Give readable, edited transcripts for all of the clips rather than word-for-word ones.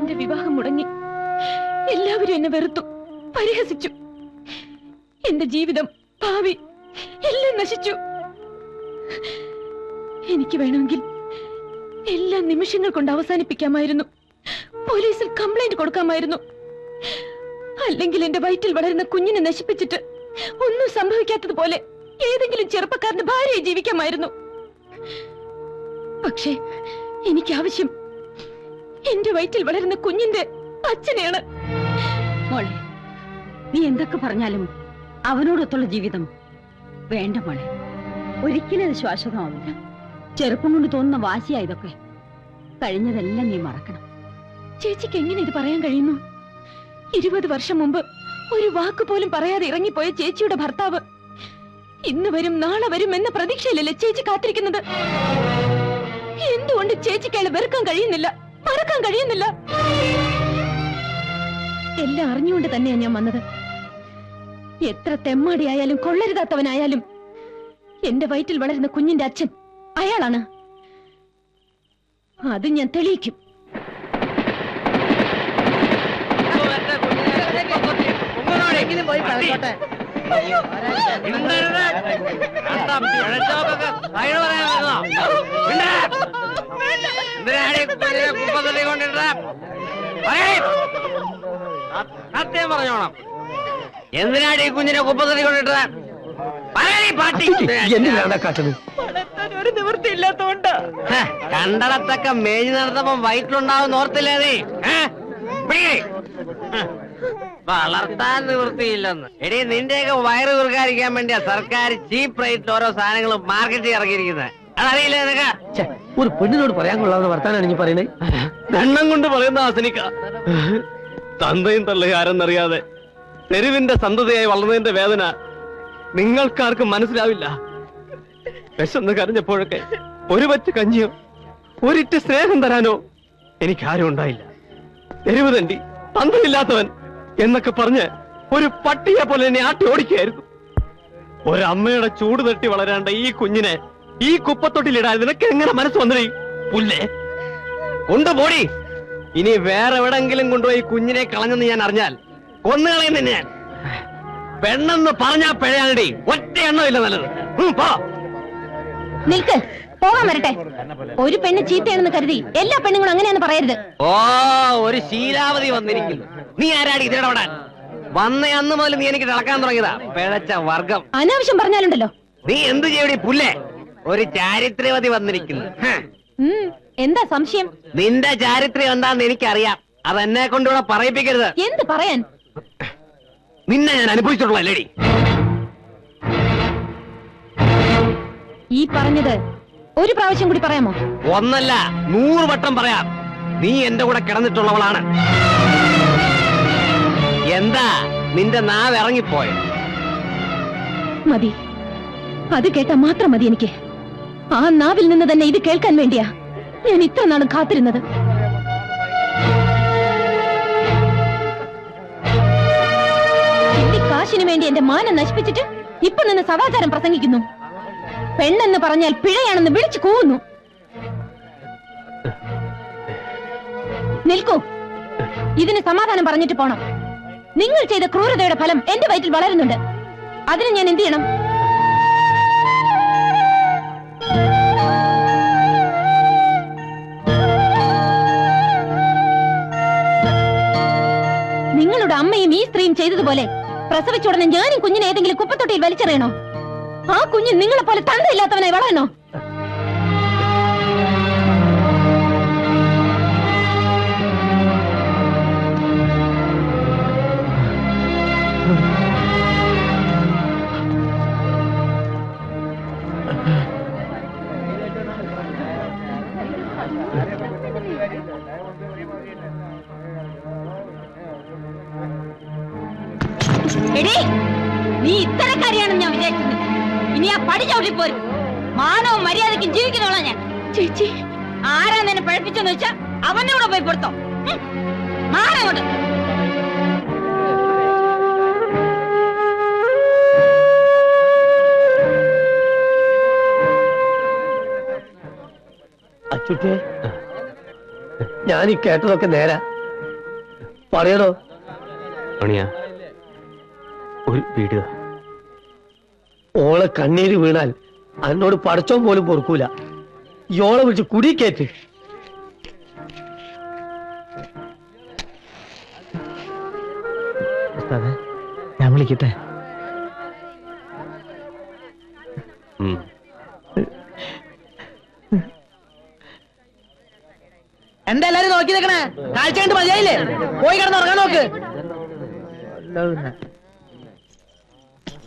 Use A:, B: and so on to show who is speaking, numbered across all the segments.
A: എന്റെ വിവാഹം മുടങ്ങി. എല്ലാവരും എന്നെ വെറുത്തു, പരിഹസിച്ചു. എന്റെ ജീവിതം, ഭാവി എല്ലാം നശിച്ചു. എനിക്ക് വേണമെങ്കിൽ എല്ലാ നിമിഷങ്ങൾ കൊണ്ട് അവസാനിപ്പിക്കാമായിരുന്നു. പോലീസിൽ കംപ്ലൈന്റ് കൊടുക്കാമായിരുന്നു. അല്ലെങ്കിൽ എന്റെ വയറ്റിൽ വളരുന്ന കുഞ്ഞിനെ നശിപ്പിച്ചിട്ട് ഒന്നും സംഭവിക്കാത്തതുപോലെ ഏതെങ്കിലും ചെറുപ്പക്കാരന്റെ ഭാര്യയെ ജീവിക്കാമായിരുന്നു. പക്ഷേ എനിക്ക് ആവശ്യം എന്റെ വയറ്റിൽ വളരുന്ന കുഞ്ഞിന്റെ അച്ഛനെയാണ്.
B: മോളെ, നീ എന്തൊക്കെ പറഞ്ഞാലും അവനോടൊത്തുള്ള ജീവിതം വേണ്ട മോളെ. ഒരിക്കലും അത് ശാശ്വതമാവില്ല. ചെറുപ്പം കൊണ്ട് തോന്നുന്ന വാശിയാ ഇതൊക്കെ. കഴിഞ്ഞതെല്ലാം നീ മറക്കണം.
A: ചേച്ചിക്ക് എങ്ങനെ ഇത് പറയാൻ കഴിയുന്നു? 20 വർഷം മുമ്പ് ഒരു വാക്കുപോലും പറയാതെ ഇറങ്ങിപ്പോയ ചേച്ചിയുടെ ഭർത്താവ് ഇന്ന് വരും, നാളെ വരും എന്ന പ്രതീക്ഷയിലല്ലേ ചേച്ചി കാത്തിരിക്കുന്നത്? എന്തുകൊണ്ട് ചേച്ചിക്ക് അയാളെ വെറുക്കാൻ കഴിയുന്നില്ല, മറക്കാൻ കഴിയുന്നില്ല? എല്ലാം അറിഞ്ഞുകൊണ്ട് തന്നെയാ ഞാൻ വന്നത്. എത്ര തെമ്മാടിയായാലും കൊള്ളരുതാത്തവനായാലും എന്റെ വയറ്റിൽ വളരുന്ന കുഞ്ഞിന്റെ അച്ഛൻ അയാളാണ്. അത് ഞാൻ തെളിയിക്കും.
C: സത്യം പറഞ്ഞോണം. എന്തിനാണ് ഈ കുഞ്ഞിനെ കുപ്പത്തടി കൊണ്ടിട്ട്
A: ഒരു നിവൃത്തിയില്ലാത്തോണ്ട്
C: കണ്ടടത്തൊക്കെ മേഞ്ഞു നടന്നപ്പോ വയറ്റിലുണ്ടാവുന്ന ഓർത്തില്ലേ നീ? വളർത്താൻ നിവൃത്തിയില്ലെന്ന്. എടീ, നിന്റെയൊക്കെ വയറ് വീർക്കാതിരിക്കാൻ വേണ്ടിയാ സർക്കാർ ചീപ്പ് റേറ്റിൽ ഓരോ സാധനങ്ങളും മാർക്കറ്റിൽ ഇറങ്ങിയിരിക്കുന്നത്. അതറിയില്ലേ നിനക്ക്?
D: ഒരു പെണ്ണിനോട് പറയാൻ കൊള്ളാവുന്ന വർത്താനാണ് നീ പറയുന്നത്.
E: എണ്ണം കൊണ്ട് പറയുന്ന ആസനിക്ക. തന്തയും തള്ളയും ആരെന്നറിയാതെ തെരുവിന്റെ സന്തതിയായി വളർന്നതിന്റെ വേദന നിങ്ങൾക്കാർക്കും മനസ്സിലാവില്ല. വിശന്ന് കരഞ്ഞപ്പോഴൊക്കെ ഒരു പച്ച കഞ്ഞിയോ ഒരിറ്റ് സ്നേഹം തരാനോ എനിക്കാരും ഉണ്ടായില്ല. തെരുവ് തണ്ടി, തന്തയില്ലാത്തവൻ എന്നൊക്കെ പറഞ്ഞ് ഒരു പട്ടിയെ പോലെ എന്നെ ആട്ടി ഓടിക്കുകയായിരുന്നു. ഒരമ്മയുടെ ചൂട് തട്ടി വളരാണ്ട ഈ കുഞ്ഞിനെ ഈ കുപ്പത്തൊട്ടിലിടാൻ നിനക്ക് എങ്ങനെ മനസ്സ് വന്നേ? പുല്ലേ, കൊണ്ടുപോടി. ഇനി വേറെ എവിടെങ്കിലും കൊണ്ടുപോയി കുഞ്ഞിനെ കളഞ്ഞെന്ന് ഞാൻ അറിഞ്ഞാൽ കൊന്നുകളയും നിന്നെ ഞാൻ. പെണ്ണെന്ന് പറഞ്ഞാ പിഴയാണടി, ഒറ്റ എണ്ണമില്ല നല്ലത്. പോ.
A: നിൽക്ക്, പോകാൻ വരട്ടെ. ഒരു പെണ്ണ് ചീത്തയാണെന്ന് കരുതി എല്ലാ പെണ്ണുങ്ങളും അങ്ങനെയാന്ന് പറയരുത്.
C: ഓ, ഒരു ശീലാവധി വന്നിരിക്കുന്നു. നീ ആരാടി ഇതിനിടപെടാൻ? വന്ന അന്ന് മുതൽ നീ എനിക്ക് തിളക്കാൻ തുടങ്ങിയതാ പിഴച്ച വർഗം.
A: അനാവശ്യം പറഞ്ഞാലുണ്ടല്ലോ.
C: നീ എന്ത് ചെയ്യടി പുല്ലേ? ഒരു ചാരിത്രവതി വന്നിരിക്കുന്നു.
A: എന്താ സംശയം?
C: നിന്റെ ചാരിത്രം എന്താന്ന് എനിക്കറിയാം. അതെന്നെ കൊണ്ടുകൂടെ പറയിപ്പിക്കരുത്.
A: എന്ത് പറയാൻ?
C: നിന്നെ ഞാൻ അനുഭവിച്ചിട്ടുള്ള ലേഡി.
A: ഈ പറഞ്ഞത് ഒരു പ്രാവശ്യം കൂടി പറയാമോ?
C: ഒന്നല്ല 100 വട്ടം പറയാം. നീ എന്റെ കൂടെ കിടന്നിട്ടുള്ളവളാണ്. എന്താ നിന്റെ നാവ് ഇറങ്ങിപ്പോയത്?
A: മതി, അത് കേട്ടാ മാത്രം മതി എനിക്ക്. ആ നാവിൽ നിന്ന് തന്നെ ഇത് കേൾക്കാൻ വേണ്ടിയാ ഞാൻ ഇത്ര നാളും കാത്തിരുന്നത്. കാശിനു വേണ്ടി എന്റെ മാനം നശിപ്പിച്ചിട്ട് ഇപ്പൊ നിന്ന് സദാചാരം പ്രസംഗിക്കുന്നു. പെണ്ണെന്ന് പറഞ്ഞാൽ പിഴയാണെന്ന് വിളിച്ചു കൂവുന്നു. നിൽക്കൂ, ഇതിന് സമാധാനം പറഞ്ഞിട്ട് പോണം. നിങ്ങൾ ചെയ്ത ക്രൂരതയുടെ ഫലം എന്റെ വയറ്റിൽ വളരുന്നുണ്ട്. അതിന് ഞാൻ എന്ത് ചെയ്യണം? നിങ്ങളുടെ അമ്മയും ഈ സ്ത്രീയും ചെയ്തതുപോലെ പ്രസവിച്ച ഉടനെ ഞാനും കുഞ്ഞിനെ ഏതെങ്കിലും കുപ്പത്തൊട്ടിയിൽ വലിച്ചെറിയണോ? ആ കുഞ്ഞ് നിങ്ങളെ പോലെ തന്തയില്ലാത്തവനായി വളരണോ? എടീ, നീ ഇത്തരക്കാരിയാണെന്ന് ഞാൻ വിചാരിക്കുന്നു. ഇനി ആ പടി ചവിട്ടി പോരും. മാനവും മര്യാദയ്ക്കും ജീവിക്കുന്നോളാ ഞാൻ. ചേച്ചി, ആരാ നിന്നെ പഴപ്പിച്ചെന്ന് വെച്ചാ അവനെ കൂടെ പോയി കൊടുത്തോ. മാറങ്ങോട്ട്.
D: അച്ചുട്ടേ, ഞാൻ ഈ കേട്ടതൊക്കെ നേരാ. പറയണോ?
E: മണിയാ, ഒരു വീഡിയോ.
D: ഓളെ കണ്ണീര് വീണാൽ അതിനോട് പടച്ചോൻ പോലും പൊറുക്കൂല. ഇയോളെ വിളിച്ച് കുടിക്കേറ്റ്.
F: ഞാൻ വിളിക്കട്ടെ?
G: എന്താ എല്ലാരും നോക്കി നിൽക്കണേ? കാഴ്ച കണ്ട് മതിയായില്ലേ? പോയി കിടന്ന് ഉറങ്ങാൻ നോക്ക്.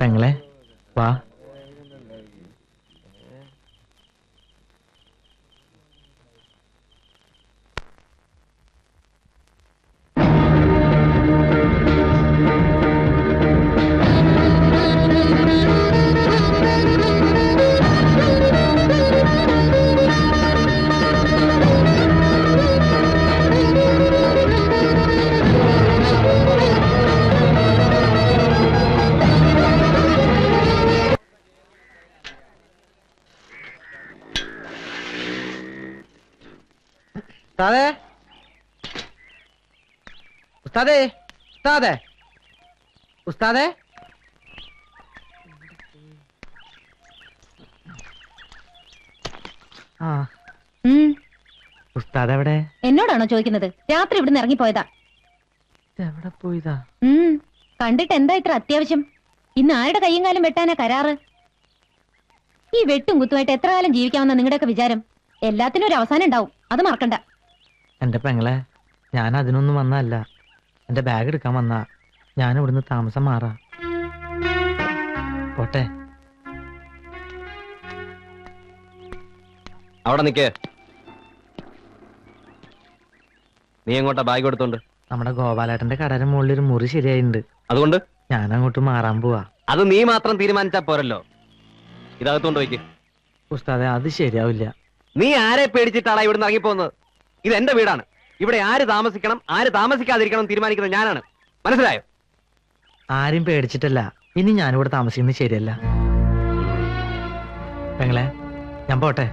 F: പെങ്ങളെ വാ.
G: ഉസ്താദേ, ഉസ്താദേ, ഉസ്താദേ, ഉസ്താദേ.
F: ആ ഉസ്താദ് എവിടെ?
H: എന്നോടാണോ ചോദിക്കുന്നത്? രാത്രി ഇവിടുന്ന് ഇറങ്ങിപ്പോയതാ.
F: എവിടെ പോയതാ?
H: കണ്ടിട്ട് എന്താ ഇത്ര അത്യാവശ്യം? ഇന്ന് ആരുടെ കയ്യും കാലം വെട്ടാനാ കരാറ്? ഈ വെട്ടും കുത്തുമായിട്ട് എത്ര കാലം ജീവിക്കാമെന്ന നിങ്ങളുടെയൊക്കെ വിചാരം? എല്ലാത്തിനും ഒരു അവസാനം ഉണ്ടാവും, അത് മറക്കണ്ട.
F: എന്റെ പെങ്ങളെ, ഞാൻ അതിനൊന്നും വന്നല്ല. എന്റെ ബാഗ് എടുക്കാൻ വന്നാ. ഞാൻ ഇവിടുന്ന് താമസം മാറാ. പോട്ടെ.
E: അവിടെ നിക്കേ. നീ എങ്ങോട്ടാ ബാഗ് എടുത്തോണ്ട്?
F: നമ്മുടെ ഗോപാലേട്ടന്റെ കടയുടെ മുകളിൽ ഒരു മുറി ശരിയായിട്ടുണ്ട്.
E: അതുകൊണ്ട്
F: ഞാൻ അങ്ങോട്ട് മാറാൻ പോവാ.
E: അത് നീ മാത്രം തീരുമാനിച്ചാ പോരല്ലോ. ഇതകത്തോണ്ട് വയ്ക്ക്.
F: ഉസ്താദെ, അത് ശരിയാവില്ല.
E: നീ ആരെ പേടിച്ചിട്ടാണ് ഇവിടുന്ന് ഇറങ്ങിപ്പോകുന്നത്? ഇത് എന്റെ വീടാണ്. ഇവിടെ ആര് താമസിക്കണം, ആര് താമസിക്കാതിരിക്കണം തീരുമാനിക്കുന്നത് ഞാനാണ്. മനസ്സിലായോ?
F: ആരും പേടിച്ചിട്ടല്ല. ഇനി ഞാനിവിടെ താമസിക്കുന്നത് ശരിയല്ല. പെങ്ങളെ, ഞാൻ പോട്ടെ.